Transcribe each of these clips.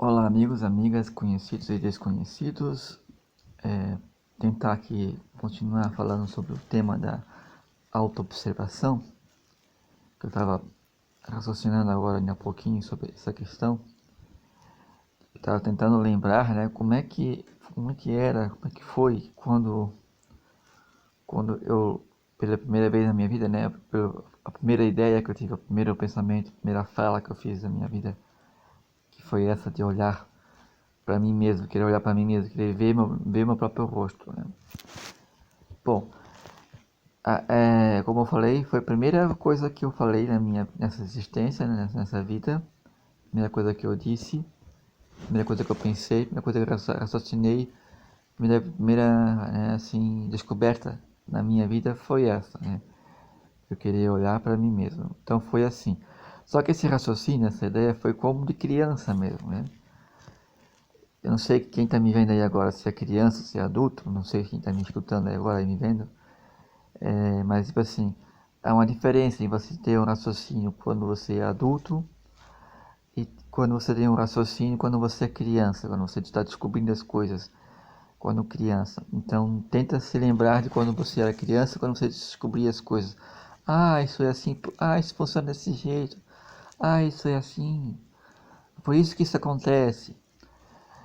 Olá, amigos, amigas, conhecidos e desconhecidos. Tentar aqui continuar falando sobre o tema da autoobservação, que eu estava raciocinando agora há pouquinho sobre essa questão. Eu estava tentando lembrar, né, como é que era, como é que foi quando eu, pela primeira vez na minha vida, né, a primeira ideia que eu tive, o primeiro pensamento, a primeira fala que eu fiz na minha vida, que foi essa de olhar para mim mesmo, querer olhar para mim mesmo, querer ver meu próprio rosto, né? Bom, como eu falei, foi a primeira coisa que eu falei nessa existência, né, nessa vida, primeira coisa que eu disse, primeira coisa que eu pensei, primeira coisa que eu raciocinei, primeira né, assim, descoberta na minha vida foi essa, né? Eu queria olhar para mim mesmo. Então foi assim. Só que esse raciocínio, essa ideia foi como de criança mesmo, né? Eu não sei quem está me vendo aí agora, se é criança, se é adulto, não sei quem está me escutando aí agora e me vendo. Mas, tipo assim, há uma diferença em você ter um raciocínio quando você é adulto e quando você tem um raciocínio quando você é criança, quando você está descobrindo as coisas quando criança. Então, tenta se lembrar de quando você era criança, quando você descobria as coisas. Ah, isso é assim. Ah, isso funciona desse jeito. Ah, isso é assim. Por isso que isso acontece.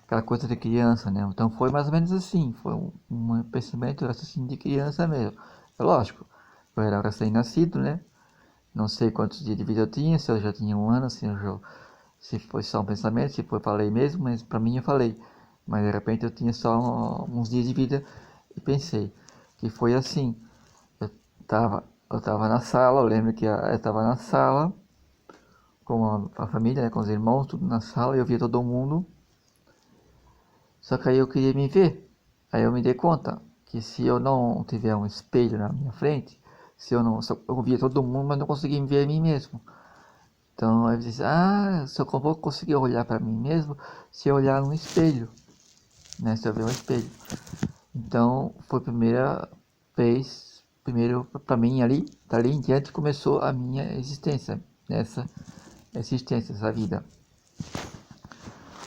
Aquela coisa de criança, né? Então, foi mais ou menos assim. Foi um pensamento assim de criança mesmo. É lógico, eu era recém-nascido, né? Não sei quantos dias de vida eu tinha, se eu já tinha um ano, se foi só um pensamento, se foi falei mesmo, mas para mim eu falei. Mas de repente eu tinha só uns dias de vida e pensei que foi assim. Eu eu tava na sala, eu lembro que eu estava na sala com a família, né, com os irmãos, tudo na sala, e eu via todo mundo. Só que aí eu queria me ver. Aí eu me dei conta que se eu não tiver um espelho na minha frente, se eu não, eu via todo mundo, mas não conseguia me ver a mim mesmo. Então eu disse, só vou conseguir olhar para mim mesmo se eu olhar no espelho, né? Se eu ver um espelho. Então foi a primeira vez, primeiro para mim ali, dali em diante começou a minha existência, nessa existência, essa vida.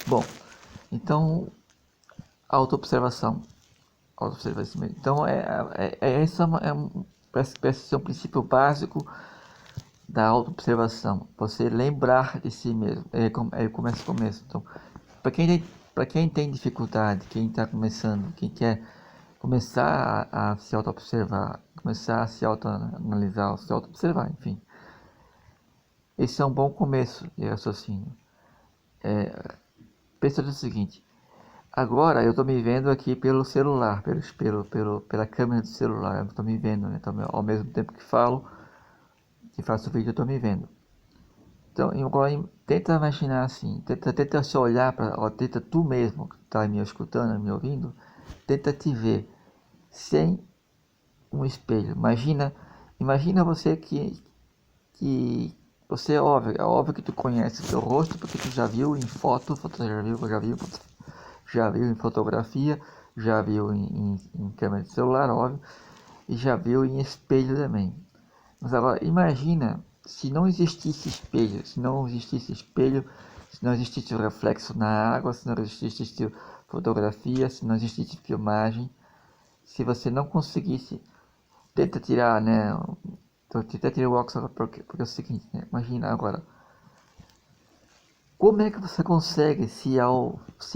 Bom, então autoobservação, autoobservação. Então essa parece ser um princípio básico da autoobservação, você lembrar de si mesmo, começo. Então, para quem tem dificuldade, quem está começando, quem quer começar a se auto-observar, começar a se auto-analisar, se auto-observar, enfim. Esse é um bom começo de raciocínio. Pensa no seguinte, agora eu estou me vendo aqui pelo celular, pela câmera do celular, eu estou me vendo, né? Então, ao mesmo tempo que falo, que faço o vídeo, eu estou me vendo. Então, agora tenta imaginar assim, tenta se olhar para, tenta tu mesmo que está me escutando, me ouvindo, tenta te ver sem um espelho. Imagina você que você é óbvio que tu conhece o teu rosto porque tu já viu em já viu em fotografia, já viu em câmera de celular, óbvio, e já viu em espelho também. Mas agora imagina se não existisse espelho, se não existisse o reflexo na água, se não existisse fotografia, se não existisse filmagem, se você não conseguisse, tenta tirar, né? Tenta tirar o óculos agora porque é o seguinte, né? Imagina agora, como é que você consegue se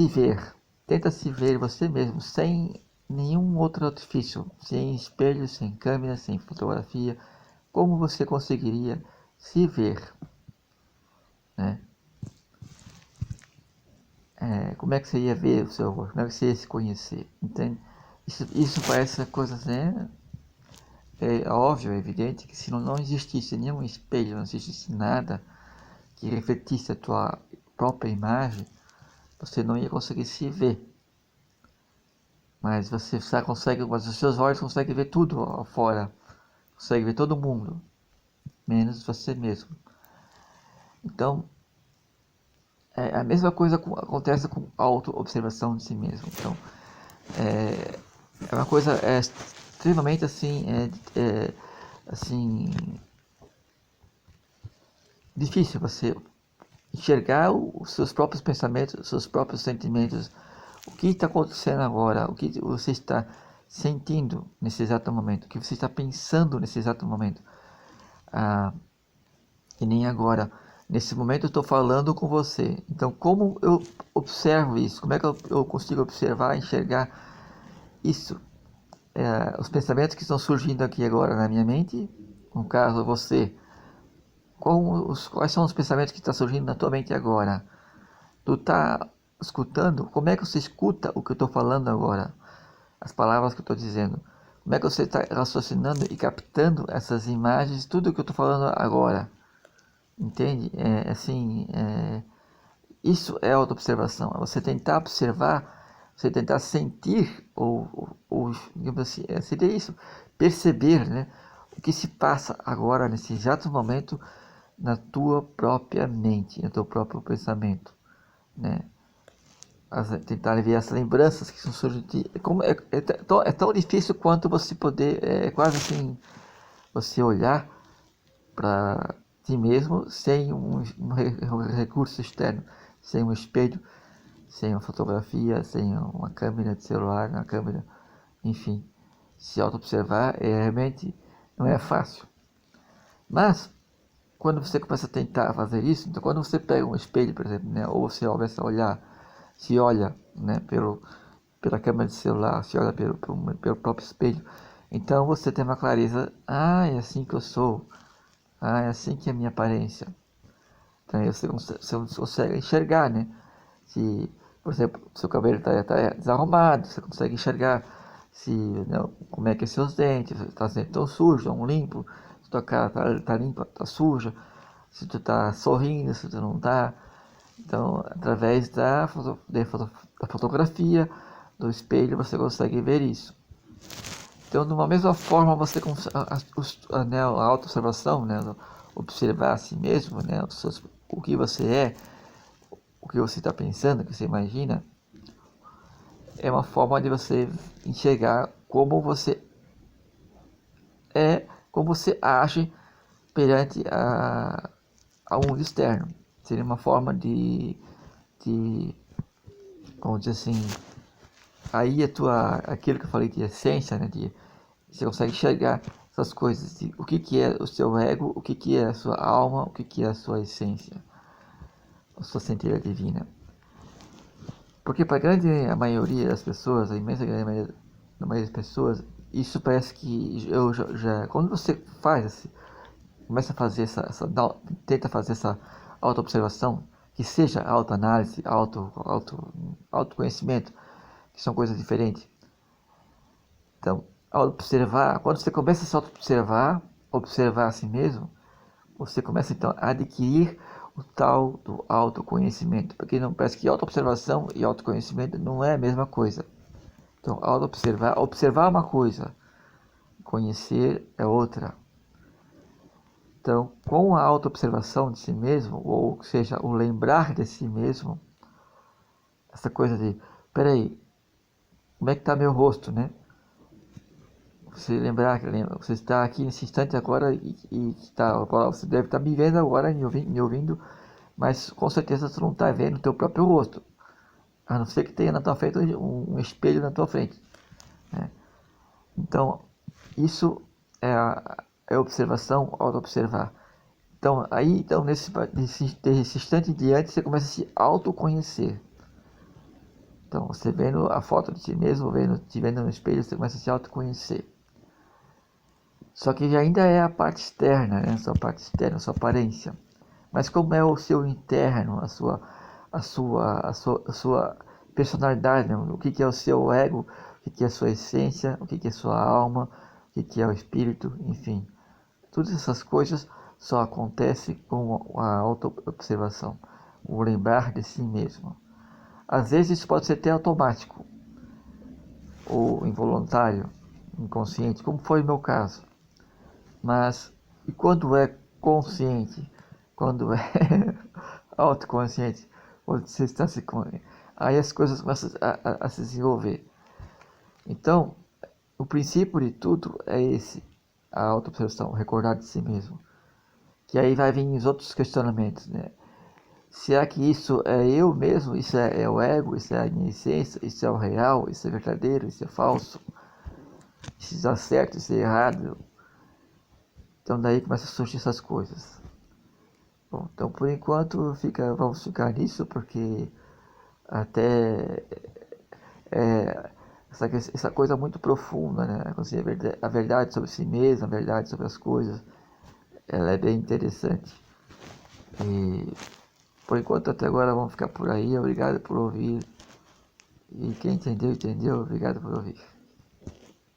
ver? Tenta se ver você mesmo, sem nenhum outro artifício, sem espelho, sem câmera, sem fotografia. Como você conseguiria se ver, né? Como é que você ia ver o seu rosto? Como é que você ia se conhecer? Entende? Isso parece coisas, né? É óbvio, é evidente que se não existisse nenhum espelho, não existisse nada que refletisse a tua própria imagem, você não ia conseguir se ver. Mas você só consegue, mas os seus olhos conseguem ver tudo fora, consegue ver todo mundo, menos você mesmo. Então, a mesma coisa acontece com a auto-observação de si mesmo. Então, é uma coisa extremamente assim, assim, difícil você enxergar os seus próprios pensamentos, os seus próprios sentimentos, o que está acontecendo agora, o que você está sentindo nesse exato momento, o que você está pensando nesse exato momento. E nem agora, nesse momento eu estou falando com você. Então, como eu observo isso? Como é que eu consigo observar, enxergar isso? Os pensamentos que estão surgindo aqui agora na minha mente, no caso você, quais são os pensamentos que estão surgindo na tua mente agora? Tu está escutando? Como é que você escuta o que eu estou falando agora? As palavras que eu estou dizendo. Como é que você está raciocinando e captando essas imagens, tudo o que eu estou falando agora? Entende? Isso é autoobservação. É você tentar observar, você tentar sentir, ou digamos assim, seria isso, perceber, né, o que se passa agora, nesse exato momento, na tua própria mente, no teu próprio pensamento, né? Tentar ver as lembranças que surgem de como é tão difícil quanto você poder, é quase assim, você olhar para ti mesmo sem um recurso externo, sem um espelho, sem uma fotografia, sem uma câmera de celular, uma câmera, enfim, se auto-observar realmente não é fácil. Mas quando você começa a tentar fazer isso, então quando você pega um espelho, por exemplo, né, ou você começa a olhar, se olha, né, pela câmera de celular, se olha pelo próprio espelho, então você tem uma clareza, é assim que eu sou, é assim que é a minha aparência. Então aí você consegue enxergar, né? Se, por exemplo, seu cabelo está desarrumado, você consegue enxergar se, não, como é que é seus dentes, se está tão sujo, ou limpo, se tua cara tá limpa, tá suja, se tu tá sorrindo, se tu não tá. Então, através da fotografia, do espelho, você consegue ver isso. Então, de uma mesma forma, você né, a auto-observação, né, observar a si mesmo, né, o que você é, o que você está pensando, o que você imagina, é uma forma de você enxergar como você é, como você age perante ao mundo externo. Seria uma forma de vamos dizer assim, aí aquilo que eu falei de essência, né, você consegue enxergar essas coisas, de o que é o seu ego, o que é a sua alma, o que é a sua essência, a sua centelha divina. Porque para a maioria das pessoas, a imensa maioria das pessoas, isso parece que eu quando você começa a fazer tenta fazer essa auto-observação, que seja autoanálise, autoconhecimento, que são coisas diferentes. Então, ao observar, quando você começa a se observar, observar a si mesmo, você começa então a adquirir o tal do autoconhecimento, porque não parece que autoobservação e autoconhecimento não é a mesma coisa. Então, auto-observar, observar é uma coisa, conhecer é outra. Então, com a autoobservação de si mesmo, ou seja, o lembrar de si mesmo, essa coisa de, peraí, como é que está meu rosto, né? Você lembrar, você está aqui nesse instante agora agora você deve estar me vendo agora, me ouvindo, mas com certeza você não está vendo o teu próprio rosto, a não ser que tenha na tua frente um espelho na tua frente, né? Então, isso é observação, auto-observar. Então, desse instante em diante, você começa a se autoconhecer. Então, você vendo a foto de si mesmo, te vendo no espelho, você começa a se autoconhecer. Só que ainda é a parte externa, né? A sua parte externa, a sua aparência. Mas como é o seu interno, a sua personalidade, né? O que é o seu ego, o que é a sua essência, o que é a sua alma, o que é o espírito, enfim. Todas essas coisas só acontecem com a auto-observação, o lembrar de si mesmo. Às vezes isso pode ser até automático, ou involuntário, inconsciente, como foi o meu caso. Mas, e quando é consciente, quando é autoconsciente, quando você está aí as coisas começam a se desenvolver. Então, o princípio de tudo é esse, a autoobservação, recordar de si mesmo. Que aí vai vir os outros questionamentos, né? Será que isso é eu mesmo? Isso é o ego? Isso é a minha essência? Isso é o real? Isso é verdadeiro? Isso é falso? Isso é certo? Isso é errado? Então daí começa a surgir essas coisas. Bom, então por enquanto vamos ficar nisso, porque até essa coisa muito profunda, né? A verdade sobre si mesmo, a verdade sobre as coisas, ela é bem interessante. E por enquanto até agora vamos ficar por aí. Obrigado por ouvir. E quem entendeu, entendeu. Obrigado por ouvir.